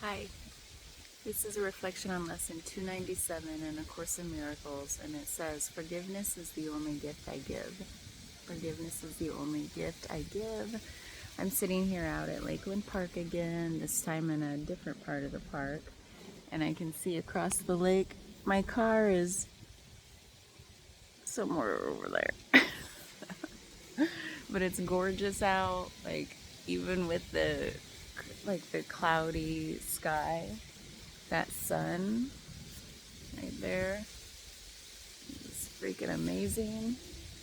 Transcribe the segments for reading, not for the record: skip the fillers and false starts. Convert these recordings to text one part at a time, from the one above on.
Hi, this is a reflection on lesson 297 in A Course in Miracles, and it says, "Forgiveness is the only gift I give." Forgiveness is the only gift I give. I'm sitting here out at Lakeland Park again, this time in a different part of the park, and I can see across the lake. My car is somewhere over there. But it's gorgeous out, like even with the cloudy sky. That sun right there is freaking amazing.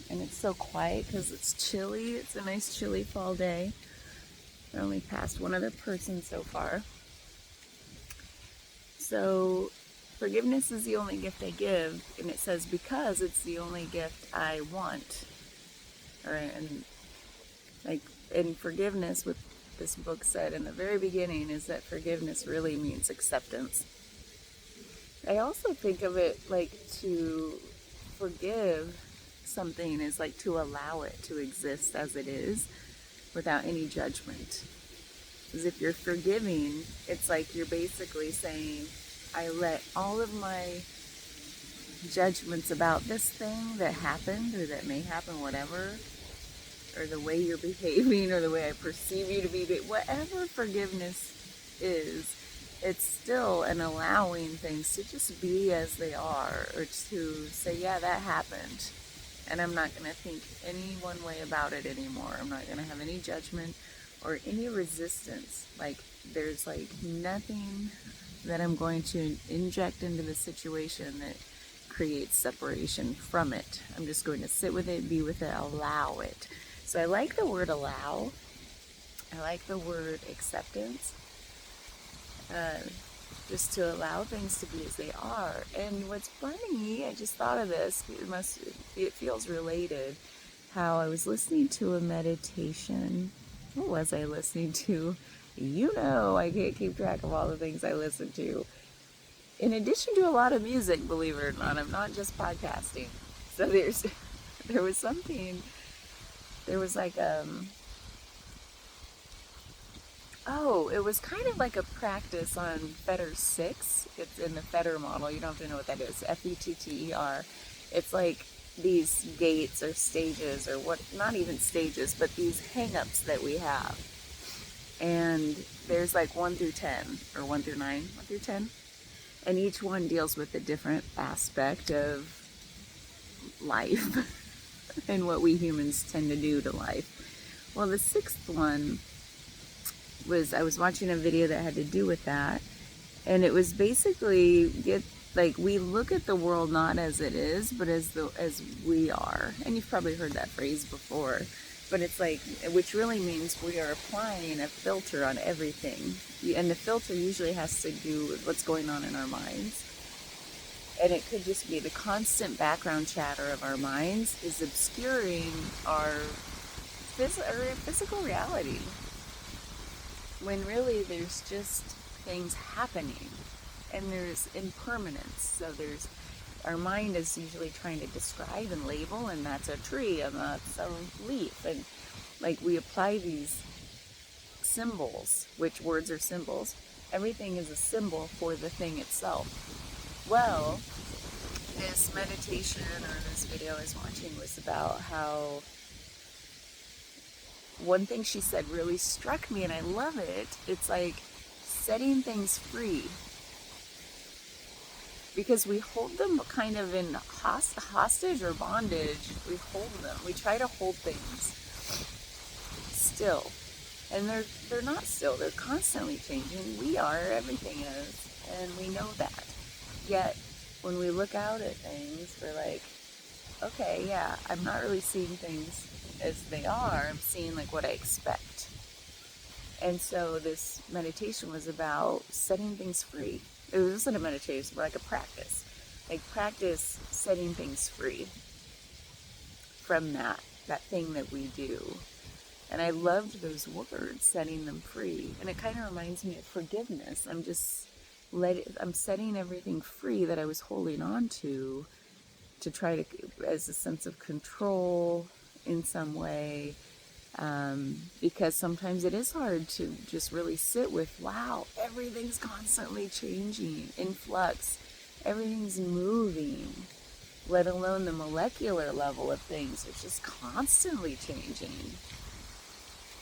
And it's so quiet because it's chilly. It's a nice chilly fall day. I only passed one other person so far. So forgiveness is the only gift I give, and it says because it's the only gift I want. All right, and like in forgiveness, what this book said in the very beginning is that forgiveness really means acceptance. I also think of it like to forgive something is like to allow it to exist as it is without any judgment. Because if you're forgiving, it's like you're basically saying, I let all of my judgments about this thing that happened or that may happen, whatever, or the way you're behaving or the way I perceive you to be, whatever forgiveness is, it's still an allowing things to just be as they are, or to say, yeah, that happened, and I'm not going to think any one way about it anymore. I'm not going to have any judgment or any resistance. Like, there's like nothing that I'm going to inject into the situation that creates separation from it. I'm just going to sit with it, be with it, allow it. So I like the word allow. I like the word acceptance. Just to allow things to be as they are. And what's funny, I just thought of this, it feels related, how I was listening to a meditation. What was I listening to? You know, I can't keep track of all the things I listen to. In addition to a lot of music, believe it or not, I'm not just podcasting. So there was something, there was like, it was kind of like a practice on Fetter 6. It's in the Fetter model. You don't have to know what that is. Fetter. It's like these gates or stages or what, not even stages, but these hang-ups that we have. And there's like 1 through 10, or 1 through 9, 1 through 10. And each one deals with a different aspect of life and what we humans tend to do to life. Well, the 6th one I was watching a video that had to do with that, and it was basically we look at the world not as it is, but as we are. And you've probably heard that phrase before, but it's like, which really means we are applying a filter on everything, and the filter usually has to do with what's going on in our minds. And it could just be the constant background chatter of our minds is obscuring our physical reality, when really there's just things happening, and there's impermanence. So our mind is usually trying to describe and label, and that's a tree, and that's a leaf, and like we apply these symbols, which words are symbols. Everything is a symbol for the thing itself. Well, this meditation or this video I was watching was about how one thing she said really struck me, and I love it. It's like setting things free. Because we hold them kind of in hostage or bondage. We hold them. We try to hold things still. And they're not still. They're constantly changing. We are. Everything is. And we know that. Yet, when we look out at things, we're like, okay, yeah, I'm not really seeing things as they are. I'm seeing like what I expect. And so this meditation was about setting things free. It wasn't a meditation, but like a practice. Like practice setting things free from that thing that we do. And I loved those words, setting them free. And it kind of reminds me of forgiveness. I'm setting everything free that I was holding on to try to, as a sense of control in some way, Because sometimes it is hard to just really sit with, wow, everything's constantly changing, in flux, everything's moving, let alone the molecular level of things. It's just constantly changing.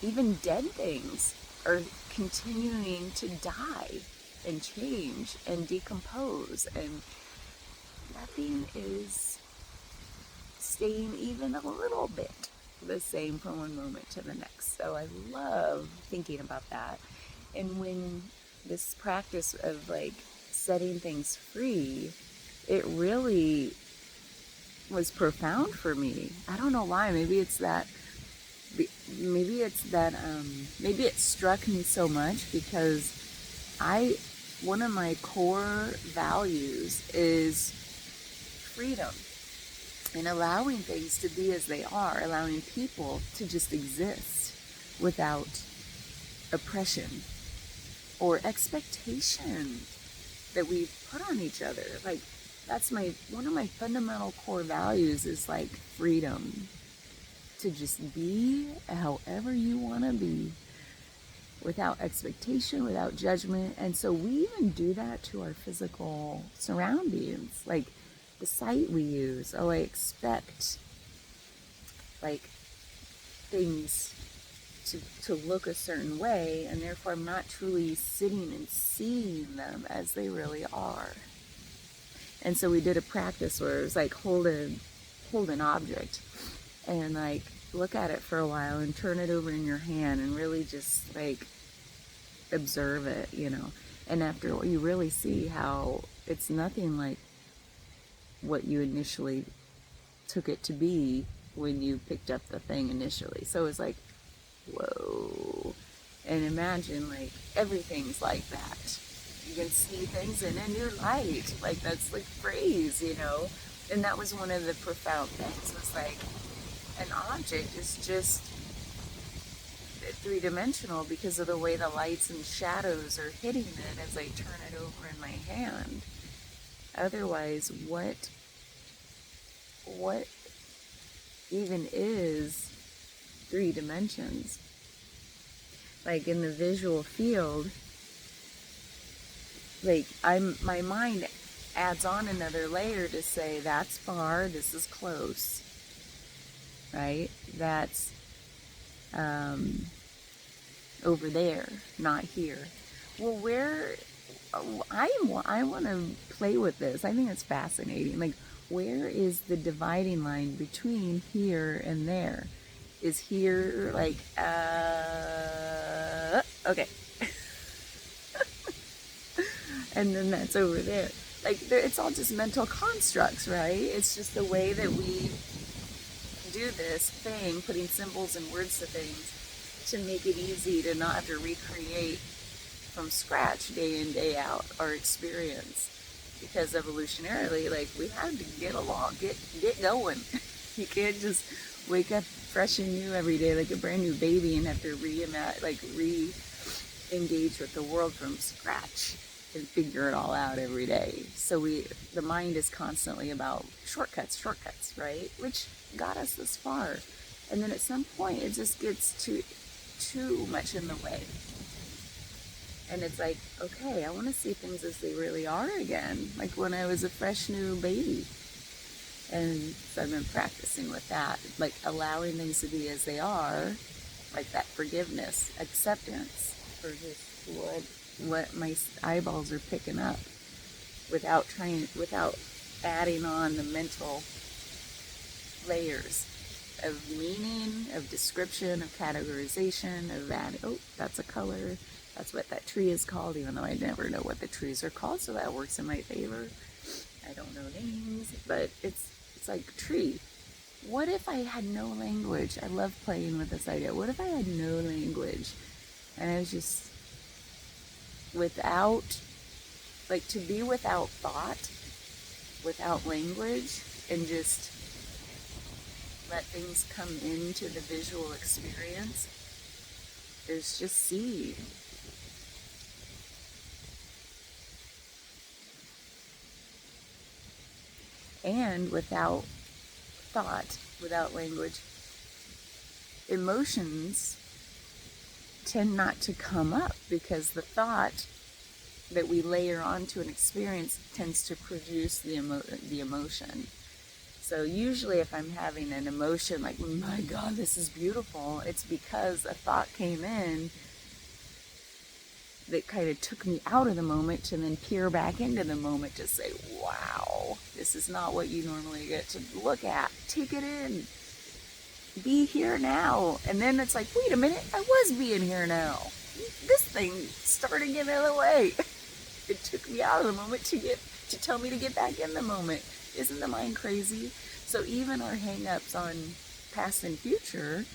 Even dead things are continuing to die and change and decompose, and nothing is staying even a little bit the same from one moment to the next. So I love thinking about that. And when this practice of like setting things free, it really was profound for me. I don't know why. Maybe it's that maybe it struck me so much because one of my core values is freedom and allowing things to be as they are, allowing people to just exist without oppression or expectation that we put on each other. Like, that's one of my fundamental core values is like freedom to just be however you want to be without expectation, without judgment. And so we even do that to our physical surroundings, like the sight we use. Oh, I expect like things to look a certain way, and therefore I'm not truly sitting and seeing them as they really are. And so we did a practice where it was like hold an object and like look at it for a while and turn it over in your hand and really just like observe it, And after all, you really see how it's nothing like what you initially took it to be when you picked up the thing initially. So it's like, whoa. And imagine like everything's like that. You can see things in a new light. Like that's like phrase, And that was one of the profound things, was like an object is just three-dimensional because of the way the lights and shadows are hitting it as I turn it over in my hand. Otherwise, what even is 3 dimensions? Like in the visual field, like my mind adds on another layer to say that's far, this is close, right? That's over there, not here. Well, I want to play with this. I think it's fascinating. Like, where is the dividing line between here and there? Is here like, okay. And then that's over there. Like, it's all just mental constructs, right? It's just the way that we do this thing, putting symbols and words to things to make it easy to not have to recreate from scratch day in, day out our experience. Because evolutionarily, like, we had to get along, get going. You can't just wake up fresh and new every day like a brand new baby and have to re-engage with the world from scratch and figure it all out every day. So the mind is constantly about shortcuts, right? Which got us this far. And then at some point it just gets too much in the way. And it's like, okay, I want to see things as they really are again, like when I was a fresh new baby. And so I've been practicing with that, like allowing things to be as they are, like that forgiveness, acceptance for just what my eyeballs are picking up, without adding on the mental layers of meaning, of description, of categorization, of that, oh, that's a color. That's what that tree is called, even though I never know what the trees are called, so that works in my favor. I don't know names, but it's like tree. What if I had no language? I love playing with this idea. What if I had no language? And I was just to be without thought, without language, and just let things come into the visual experience. There's just seed. And without thought, without language, emotions tend not to come up because the thought that we layer onto an experience tends to produce the emotion. So usually if I'm having an emotion like, my God, this is beautiful, it's because a thought came in that kind of took me out of the moment to then peer back into the moment to say, wow, this is not what you normally get to look at. Take it in. Be here now. And then it's like, wait a minute, I was being here now. This thing started getting out of the way. It took me out of the moment to tell me to get back in the moment. Isn't the mind crazy? So even our hang-ups on past and future,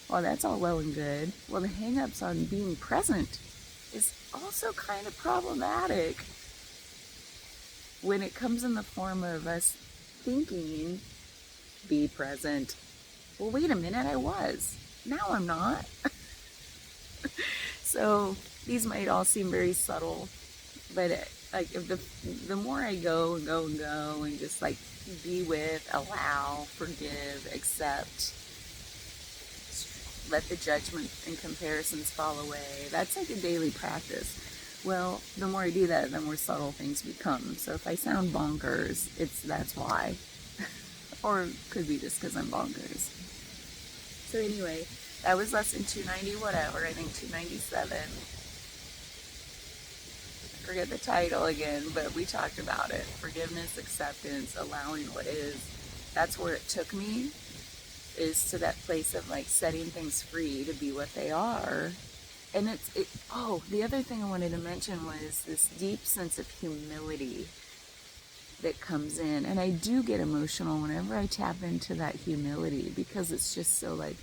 well, that's all well and good. Well, the hang-ups on being present is also kind of problematic when it comes in the form of us thinking, be present. Well, wait a minute, I was. Now I'm not. So these might all seem very subtle, but like if the more I go and go and go and just like be with, allow, forgive, accept, let the judgment and comparisons fall away. That's like a daily practice. Well, the more I do that, the more subtle things become. So if I sound bonkers, that's why. Or it could be just because I'm bonkers. So anyway, that was lesson 290 whatever, I think 297. I forget the title again, but we talked about it. Forgiveness, acceptance, allowing what is. That's where it took me, is to that place of like setting things free to be what they are. And the other thing I wanted to mention was this deep sense of humility that comes in. And I do get emotional whenever I tap into that humility because it's just so like,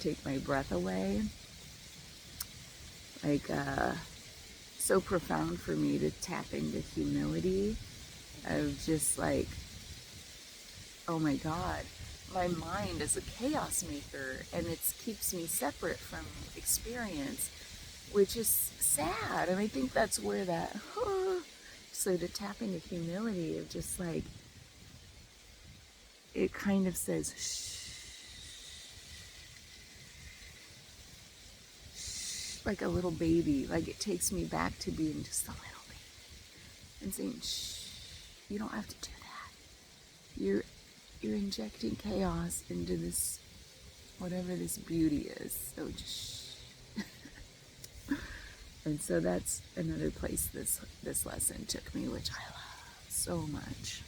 take my breath away. Like, so profound for me to tap into humility of just like, oh my God, my mind is a chaos maker and it keeps me separate from experience, which is sad. And I think that's where that, so to tap into humility of just like, it kind of says, shh, like a little baby. Like it takes me back to being just a little baby and saying, shh, you don't have to do that. You're injecting chaos into this, whatever this beauty is. So just shh. And so that's another place this lesson took me, which I love so much.